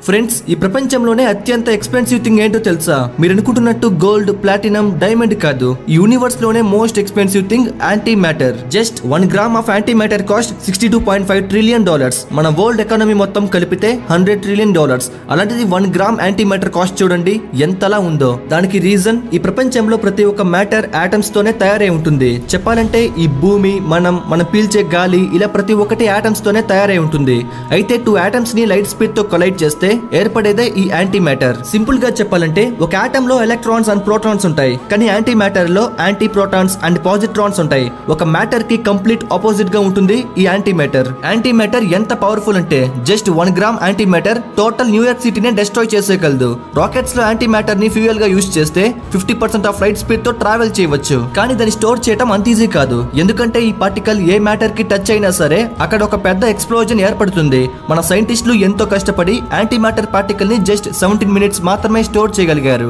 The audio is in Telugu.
ఫ్రెండ్స్, ఈ ప్రపంచంలోనే అత్యంత ఎక్స్పెన్సివ్ థింగ్ ఏంటో తెలుసా? మీరు అనుకుంటున్నట్టు గోల్డ్, ప్లాటినం, డైమండ్ కాదు. ఈ యూనివర్స్ లోనే most expensive thing anti matter. Just 1 gram of anti matter cost $62.5 trillion. మన వరల్డ్ ఎకానమీ మొత్తం కలిపితే $100 ట్రిలియన్. అలాంటిది 1 గ్రామ్ యాంటీ మ్యాటర్ కాస్ట్ చూడండి ఎంతలా ఉందో. దానికి రీజన్, ఈ ప్రపంచంలో ప్రతి ఒక్క మ్యాటర్ ఆటమ్స్ తోనే తయారై ఉంటుంది. చెప్పాలంటే ఈ భూమి, మనం పీల్చే గాలి, ఇలా ప్రతి ఒక్కటి ఆటమ్స్ తోనే తయారై ఉంటుంది. అయితే 2 ఆటమ్స్ ని లైట్ స్పీడ్ తో కొలైడ్ చేస్తే ఏర్పడేదే ఈ యాంటీ మ్యాటర్. సింపుల్ గా చెప్పాలంటే ఒక ఆటమ్ లో ఎలక్ట్రాన్స్ అండ్ ప్రోటాన్స్ ఉంటాయి, కానీ యాంటీ మ్యాటర్ లో యాంటీ ప్రోటాన్స్ అండ్ పాజిట్రాన్స్ ఉంటాయి. ఒక మ్యాటర్ కి కంప్లీట్ ఆపోజిట్ గా ఉంటుంది ఈ యాంటీ మ్యాటర్. యాంటీ మ్యాటర్ ఎంత పవర్ఫుల్ అంటే just 1 gram anti matter total New York సిటీనే డిస్ట్రాయ్ చేసేయగలదు. రాకెట్స్ లో యాంటీ మ్యాటర్ ని ఫ్యూయల్ గా యూజ్ చేస్తే 50% ఆఫ్ లైట్ స్పీడ్ తో ట్రావెల్ చేయవచ్చు. కానీ దాన్ని స్టోర్ చేయడం అంత ఈజీ కాదు. ఎందుకంటే ఈ పార్టికల్ ఏ మ్యాటర్ కి టచ్ అయినా సరే అక్కడ ఒక పెద్ద ఎక్స్ప్లోజన్ ఏర్పడుతుంది. మన సైంటిస్టులు ఎంతో కష్టపడి యాంటీ మ్యాటర్ పార్టికల్ ని జస్ట్ 17 మినిట్స్ మాత్రమే స్టోర్ చేయగలిగారు.